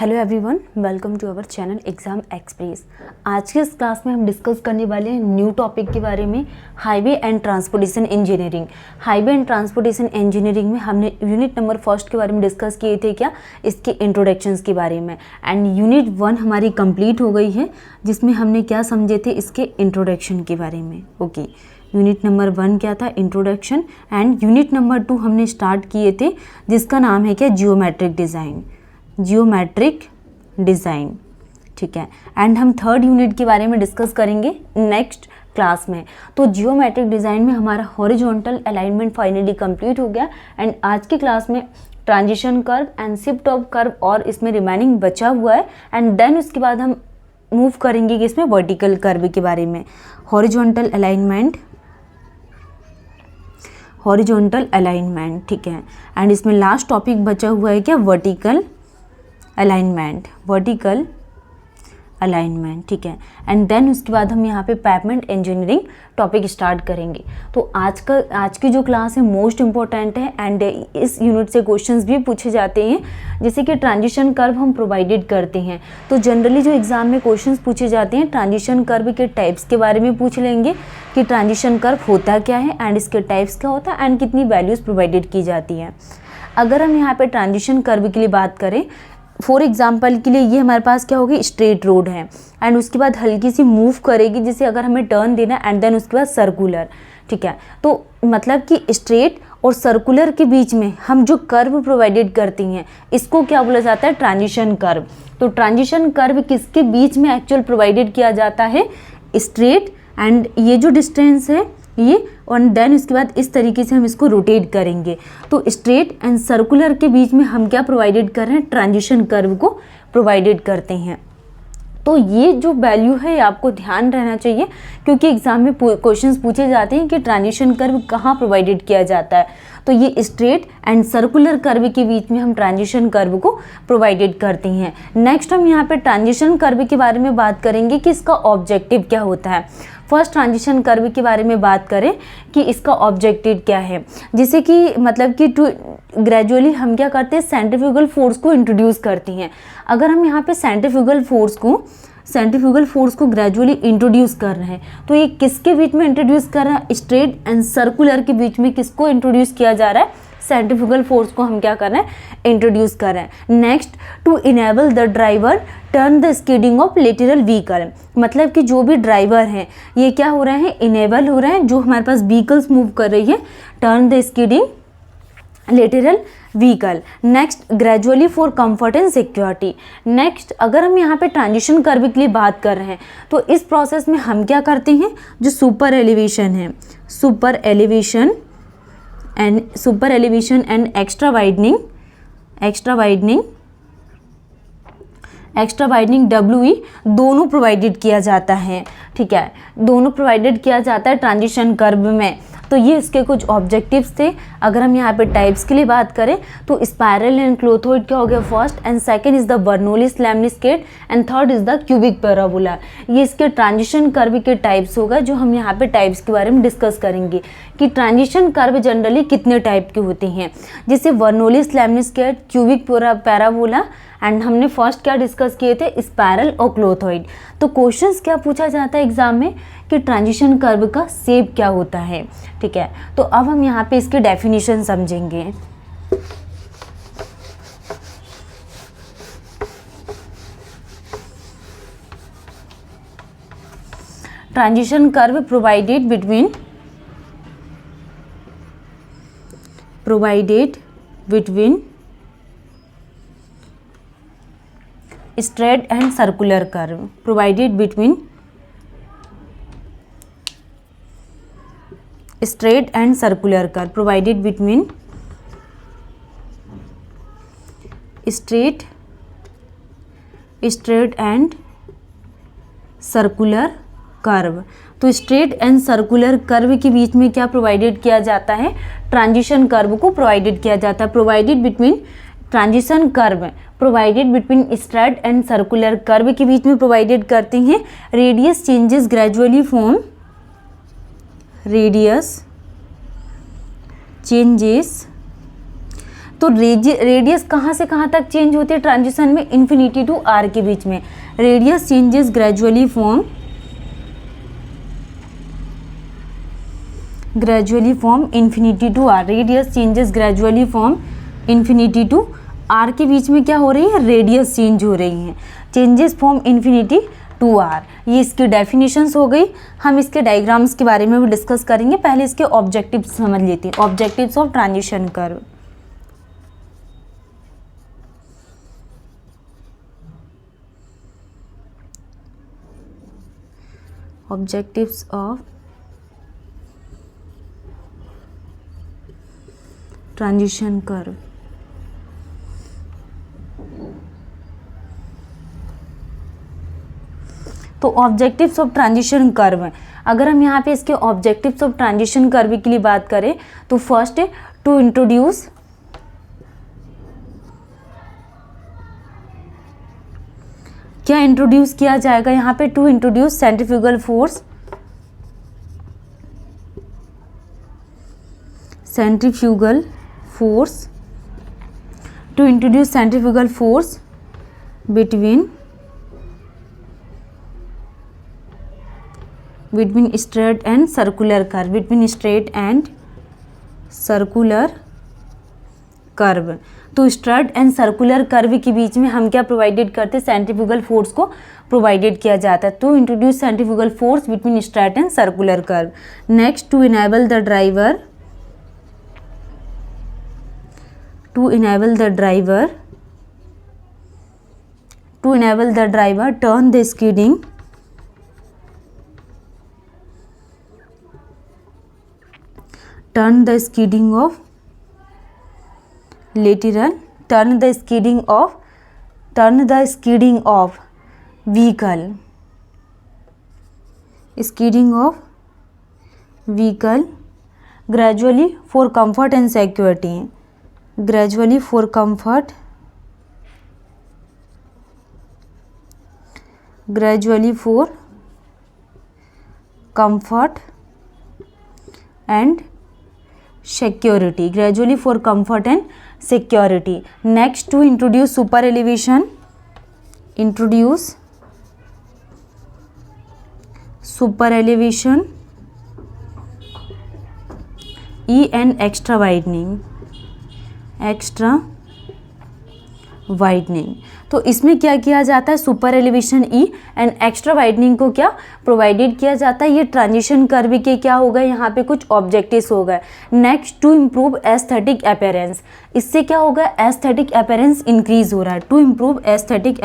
Hello everyone, welcome to our channel Exam Express. आज के इस क्लास में हम डिस्कस करने वाले हैं न्यू टॉपिक के बारे में, highway and transportation engineering. Highway and transportation engineering में हमने यूनिट नंबर फर्स्ट के बारे में डिस्कस किए थे, क्या इसके इंट्रोडक्शंस के बारे में। एंड यूनिट 1 हमारी कंप्लीट हो गई है, जिसमें हमने क्या समझे थे, इसके इंट्रोडक्शन के बारे में। ओके, यूनिट नंबर 1 क्या था, इंट्रोडक्शन। एंड यूनिट नंबर 2 हमने स्टार्ट किए थे, जिसका नाम है क्या, जियोमेट्रिक डिज़ाइन। जियोमेट्रिक डिज़ाइन, ठीक है। एंड हम थर्ड यूनिट के बारे में डिस्कस करेंगे नेक्स्ट क्लास में। तो जियोमेट्रिक डिज़ाइन में हमारा हॉरिजॉन्टल अलाइनमेंट फाइनली कंप्लीट हो गया। एंड आज की क्लास में transition curve and shift of curve और इसमें रिमेनिंग बचा हुआ है। एंड देन उसके बाद हम मूव करेंगे कि इसमें वर्टिकल कर्व के बारे में। हॉरिजॉन्टल अलाइनमेंट, हॉरिजॉन्टल अलाइनमेंट, ठीक है। एंड इसमें लास्ट टॉपिक बचा हुआ है क्या, वर्टिकल अलाइनमेंट, वर्टिकल अलाइनमेंट, ठीक है। एंड देन उसके बाद हम यहाँ पे पेवमेंट इंजीनियरिंग टॉपिक स्टार्ट करेंगे। तो आज की जो क्लास है मोस्ट इम्पोर्टेंट है। एंड इस यूनिट से क्वेश्चंस भी पूछे जाते हैं, जैसे कि ट्रांजिशन कर्व हम प्रोवाइडेड करते हैं। तो जनरली जो एग्जाम में क्वेश्चंस पूछे जाते हैं, ट्रांजिशन कर्व के टाइप्स के बारे में पूछ लेंगे कि ट्रांजिशन कर्व होता क्या है एंड इसके टाइप्स क्या होता है एंड कितनी वैल्यूज़ प्रोवाइडेड की जाती हैं। अगर हम यहाँ पे ट्रांजिशन कर्व के लिए बात करें, फॉर एग्जाम्पल के लिए ये हमारे पास क्या होगी, स्ट्रेट रोड है। एंड उसके बाद हल्की सी मूव करेगी, जैसे अगर हमें टर्न देना, एंड देन उसके बाद सर्कुलर, ठीक है। तो मतलब कि स्ट्रेट और सर्कुलर के बीच में हम जो कर्व प्रोवाइडेड करती हैं, इसको क्या बोला जाता है, ट्रांजिशन कर्व। तो ट्रांजिशन कर्व किसके बीच में एक्चुअल प्रोवाइडेड किया जाता है, स्ट्रेट एंड ये जो डिस्टेंस है ये, और देन उसके बाद इस तरीके से हम इसको रोटेट करेंगे। तो स्ट्रेट एंड सर्कुलर के बीच में हम क्या प्रोवाइडेड कर रहे हैं, ट्रांजिशन कर्व को प्रोवाइडेड करते हैं। तो ये जो वैल्यू है आपको ध्यान रहना चाहिए, क्योंकि एग्जाम में क्वेश्चंस पूछे जाते हैं कि ट्रांजिशन कर्व कहाँ प्रोवाइडेड किया जाता है। तो ये स्ट्रेट एंड सर्कुलर कर्व के बीच में हम ट्रांजिशन कर्व को प्रोवाइडेड करते हैं। नेक्स्ट हम यहाँ पे ट्रांजिशन कर्व के बारे में बात करेंगे कि इसका ऑब्जेक्टिव क्या होता है। फर्स्ट ट्रांजिशन कर्व के बारे में बात करें कि इसका ऑब्जेक्टिव क्या है, जैसे कि मतलब कि ग्रेजुअली हम क्या करते हैं, सेंट्रीफ्यूगल फोर्स को इंट्रोड्यूस करती हैं। अगर हम यहाँ पे सेंट्रीफ्यूगल फोर्स को ग्रेजुअली इंट्रोड्यूस कर रहे हैं, तो ये किसके बीच में इंट्रोड्यूस कर रहे हैं, स्ट्रेट एंड सर्कुलर के बीच में किसको इंट्रोड्यूस किया जा रहा है, सेंट्रीफ्यूगल फोर्स को हम क्या कर रहे हैं, इंट्रोड्यूस कर रहे हैं। Next, to enable the driver turn the skidding of lateral vehicle, मतलब कि जो भी ड्राइवर हैं ये क्या हो रहे हैं, इनेबल हो रहे हैं, जो हमारे पास व्हीकल्स मूव कर रही है, turn the skidding lateral vehicle. Next, gradually for comfort and security. Next, अगर हम यहाँ पे ट्रांजिशन कर्व के लिए बात कर रहे हैं, तो इस प्रोसेस में हम क्या करते हैं, जो सुपर एलिवेशन है, super elevation and extra widening WE दोनों प्रोवाइडेड किया जाता है, ठीक है। दोनों प्रोवाइडेड किया जाता है ट्रांजिशन कर्व में। तो ये इसके कुछ ऑब्जेक्टिव्स थे। अगर हम यहाँ पे टाइप्स के लिए बात करें, तो स्पायरल एंड क्लोथोइड क्या हो गया first, and second is the Bernoulli's lemniscate, and third is the cubic parabola. ये इसके ट्रांजिशन कर्व के टाइप्स होगा, जो हम यहाँ पे टाइप्स के बारे में डिस्कस करेंगे कि ट्रांजिशन कर्व जनरली कितने टाइप के होते हैं, जैसे बर्नौलीज लैमिनिस्केट, क्यूबिक पैराबोला, एंड हमने फर्स्ट क्या डिस्कस किए थे, स्पायरल और क्लोथोइड। तो क्वेश्चंस क्या पूछा जाता है एग्जाम में कि ट्रांजिशन कर्व का शेप क्या होता है, ठीक है। तो अब हम यहाँ पे इसके डेफिनेशन समझेंगे। Transition curve provided between straight and circular curve, provided between straight and circular curve, provided between straight and circular curve. तो स्ट्रेट एंड सर्कुलर कर्व के बीच में क्या प्रोवाइडेड किया जाता है, ट्रांजिशन कर्व को प्रोवाइडेड किया जाता है। Provided between transition curve provided between straight and circular curve के बीच में प्रोवाइडेड करते हैं। Radius changes gradually from radius changes तो रेडियस कहाँ से कहाँ तक चेंज होती है ट्रांजिशन में, इन्फिनिटी टू आर के बीच में। Radius changes gradually from infinity to R. Radius changes gradually from infinity to R के बीच में क्या हो रही है, रेडियस चेंज हो रही है, changes from infinity to R. ये इसकी डेफिनेशंस हो गई। हम इसके डायग्राम्स के बारे में भी डिस्कस करेंगे, पहले इसके ऑब्जेक्टिव्स समझ लेते हैं। Objectives of transition curve. Objectives of transition curve. तो ऑब्जेक्टिव्स ऑफ ट्रांजिशन कर्व, अगर हम यहाँ पे इसके ऑब्जेक्टिव्स ऑफ ट्रांजिशन कर्व के लिए बात करें तो फर्स्ट है टू इंट्रोड्यूस क्या इंट्रोड्यूस किया जाएगा यहाँ पे, to introduce centrifugal force, to introduce centrifugal force between straight and circular curve, between straight and circular curve. तो स्ट्रेट एंड सर्कुलर कर्व के बीच में हम क्या प्रोवाइडेड करते हैं, सेंट्रीफ्यूगल फोर्स को प्रोवाइडेड किया जाता है। To introduce centrifugal force between straight and circular curve. Next, to enable the driver turn the skidding of vehicle gradually for comfort and security, Next, to introduce super elevation, E and extra widening, तो इसमें क्या किया जाता है, super elevation E and extra widening को क्या provided किया जाता है। ये ट्रांजिशन कर्व के क्या हो गए, यहाँ पे कुछ ऑब्जेक्टिव्स हो गए। Next, to improve aesthetic appearance, इससे क्या होगा, एस्थेटिक अपीयरेंस इंक्रीज हो रहा है। टू इम्प्रूव एस्थेटिक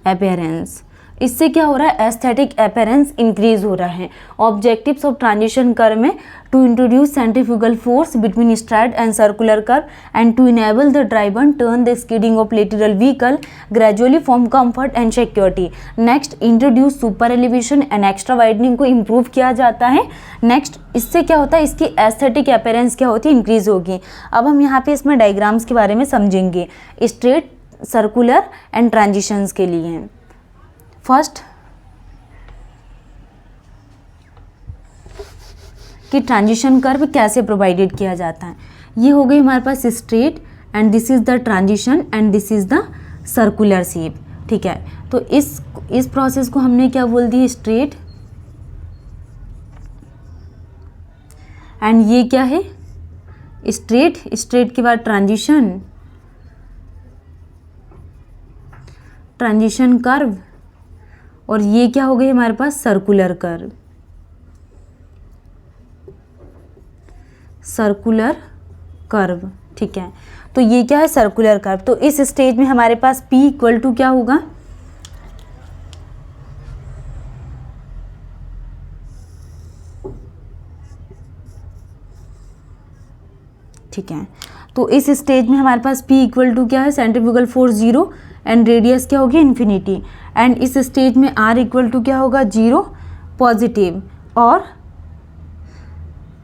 अपीयरेंस, इससे क्या हो रहा है, एस्थेटिक अपीयरेंस इंक्रीज हो रहा है। ऑब्जेक्टिव्स ऑफ ट्रांजिशन कर्व में to introduce centrifugal force between straight and circular curve and to enable the driver turn the skidding of lateral vehicle gradually from comfort and security. Next, introduce super elevation and extra widening को improve किया जाता है। Next, इससे क्या होता है, इसकी aesthetic appearance क्या होती है, इंक्रीज होगी। अब हम यहाँ पे इसमें डायग्राम्स के बारे में समझेंगे, स्ट्रेट, सर्कुलर एंड ट्रांजिशंस के लिए। फर्स्ट कि ट्रांजिशन कर्व कैसे प्रोवाइडेड किया जाता है। ये हो गई हमारे पास straight and this is the transition and this is the circular shape, ठीक है। तो इस प्रोसेस को हमने क्या बोल दिया, स्ट्रेट, एंड ये क्या है, स्ट्रेट के बाद ट्रांजिशन कर्व, और ये क्या हो गई हमारे पास, सर्कुलर कर्व, ठीक है। तो ये क्या है, सर्कुलर कर्व। तो इस स्टेज में हमारे पास P इक्वल टू क्या होगा, ठीक है। तो इस स्टेज में हमारे पास P इक्वल टू क्या है, सेंट्रीफ्यूगल फोर्स 0 एंड रेडियस क्या होगी, इन्फिनिटी। एंड इस स्टेज में R इक्वल टू क्या होगा, 0 पॉजिटिव, और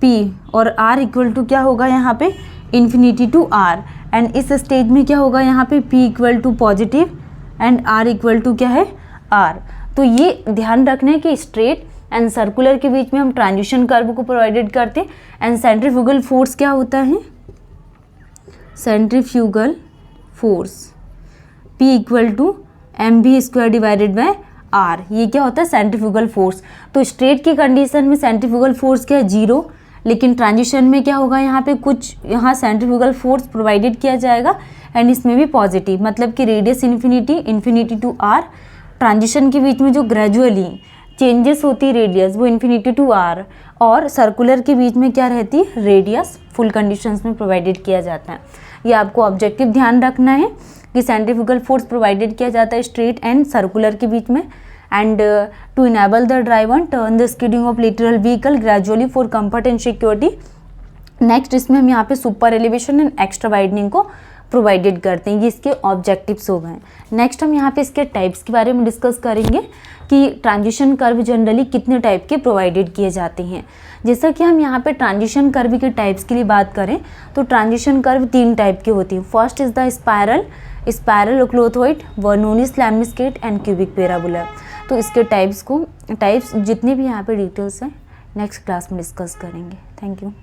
P और R इक्वल टू क्या होगा यहाँ पे, इन्फिनिटी टू R। एंड इस स्टेज में क्या होगा यहाँ पे, P equal to positive and R equal to क्या है, R। तो ये ध्यान रखना है कि स्ट्रेट एंड सर्कुलर के बीच में हम ट्रांजिशन कर्व को प्रोवाइडेड करते हैं। एंड सेंट्रीफ्यूगल फोर्स क्या होता है, centrifugal force P equal to mv² divided by R, ये क्या होता है, सेंट्रीफ्यूगल फोर्स। तो स्ट्रेट की कंडीशन में सेंट्रीफ्यूगल फोर्स क्या है, 0, लेकिन ट्रांजिशन में क्या होगा, यहाँ पे कुछ यहाँ सेंट्रीफ्यूगल फोर्स प्रोवाइडेड किया जाएगा एंड इसमें भी पॉजिटिव, मतलब कि radius infinity to R, transition के बीच में जो ग्रेजुअली चेंजेस होती है रेडियस वो इन्फिनिटी टू R, और सर्कुलर के बीच में क्या रहती है, रेडियस फुल कंडीशंस में प्रोवाइडेड किया जाता है। ये आपको ऑब्जेक्टिव ध्यान रखना है कि सेंट्रीफ्यूगल फोर्स प्रोवाइडेड किया जाता है स्ट्रेट एंड सर्कुलर के बीच में। And to enable the driver turn the skidding of lateral vehicle gradually for comfort and security. Next इसमें हम यहाँ पे super elevation and extra widening को प्रोवाइडेड करते हैं, ये इसके ऑब्जेक्टिव्स हो गए। नेक्स्ट हम यहाँ पे इसके टाइप्स के बारे में डिस्कस करेंगे कि ट्रांजिशन कर्व जनरली कितने टाइप के प्रोवाइडेड किए जाते हैं। जैसा कि हम यहाँ पे ट्रांजिशन कर्व के टाइप्स के लिए बात करें तो ट्रांजिशन कर्व 3 टाइप के होती हैं। First is the spiral or clothoid, Bernoulli's lemniscate and cubic parabola. तो इसके टाइप्स जितने भी यहाँ पे डिटेल्स हैं नेक्स्ट क्लास में डिस्कस करेंगे। Thank you.